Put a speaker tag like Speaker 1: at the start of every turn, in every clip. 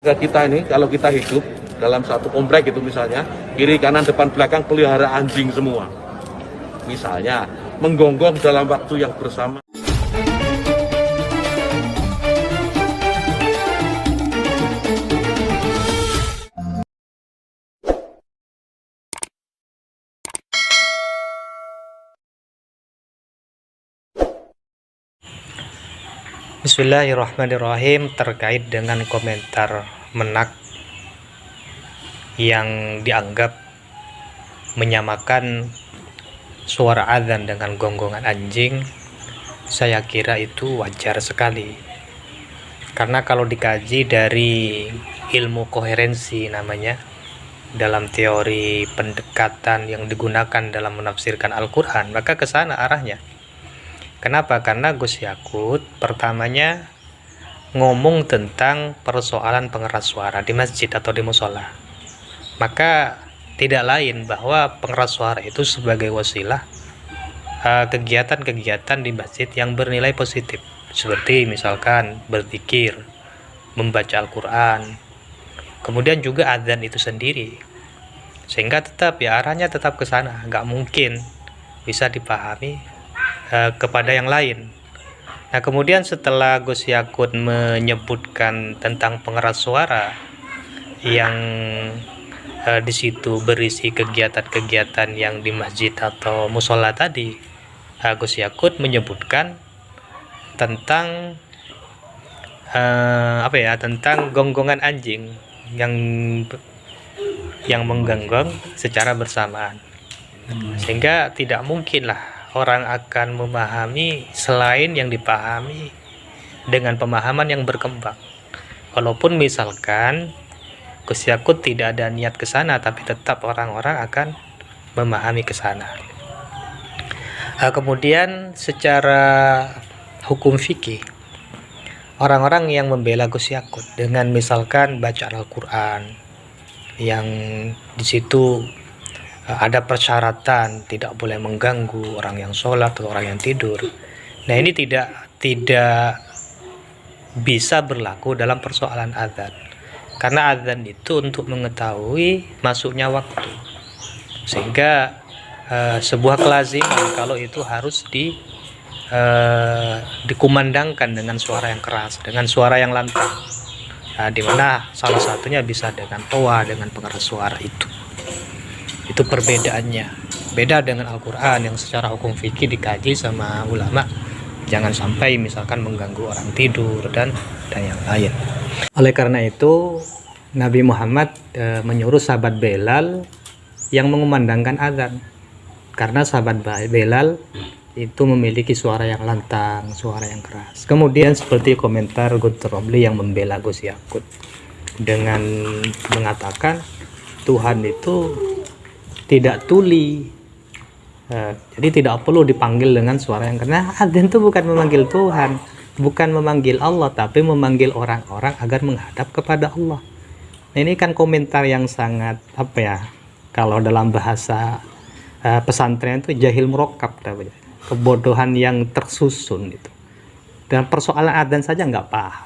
Speaker 1: Kita ini kalau kita hidup dalam satu komplek itu misalnya kiri kanan depan belakang pelihara anjing semua, misalnya menggonggong dalam waktu yang bersama.
Speaker 2: Bismillahirrahmanirrahim. Terkait dengan komentar Menak yang dianggap menyamakan suara azan dengan gonggongan anjing, saya kira itu wajar sekali, karena kalau dikaji dari ilmu koherensi namanya, dalam teori pendekatan yang digunakan dalam menafsirkan Al-Quran, maka ke sana arahnya. Kenapa? Karena Gus Yakut pertamanya ngomong tentang persoalan pengeras suara di masjid atau di musola. Maka tidak lain bahwa pengeras suara itu sebagai wasilah kegiatan-kegiatan di masjid yang bernilai positif, seperti misalkan berzikir, membaca Al-Quran, kemudian juga azan itu sendiri. Sehingga tetap ya arahnya tetap ke sana, nggak mungkin bisa dipahami kepada yang lain. Nah, kemudian setelah Gus Yakut menyebutkan tentang pengeras suara yang di situ berisi kegiatan-kegiatan yang di masjid atau musola tadi, Gus Yakut menyebutkan tentang tentang gonggongan anjing yang menggonggong secara bersamaan, sehingga tidak mungkinlah orang akan memahami selain yang dipahami dengan pemahaman yang berkembang. Walaupun misalkan Gus Yakut tidak ada niat ke sana, tapi tetap orang-orang akan memahami ke sana. Kemudian secara hukum fikih, orang-orang yang membela Gus Yakut dengan misalkan baca Al-Quran yang di situ ada persyaratan tidak boleh mengganggu orang yang sholat atau orang yang tidur. Nah, ini tidak bisa berlaku dalam persoalan azan, karena azan itu untuk mengetahui masuknya waktu, sehingga sebuah kelaziman kalau itu harus dikumandangkan dengan suara yang keras, dengan suara yang lantang. Nah, dimana salah satunya bisa dengan toa, dengan pengeras suara itu perbedaannya. Beda dengan Al-Quran yang secara hukum fikih dikaji sama ulama, jangan sampai misalkan mengganggu orang tidur dan yang lain. Oleh karena itu Nabi Muhammad menyuruh sahabat Belal yang mengumandangkan azan, karena sahabat Belal itu memiliki suara yang lantang, suara yang keras. Kemudian seperti komentar Guntur Romli yang membela Gus Yakut dengan mengatakan Tuhan itu tidak tuli, jadi tidak perlu dipanggil dengan suara yang keras. Azan itu bukan memanggil Tuhan, bukan memanggil Allah, tapi memanggil orang-orang agar menghadap kepada Allah. Nah, ini kan komentar yang sangat kalau dalam bahasa pesantren itu jahil murakkab, kebodohan yang tersusun itu. Dan persoalan azan saja nggak paham.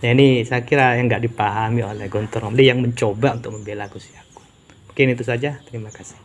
Speaker 2: Nah, ini saya kira yang nggak dipahami oleh Guntur Romli yang mencoba untuk membela Gus Yakut. Mungkin itu saja, terima kasih.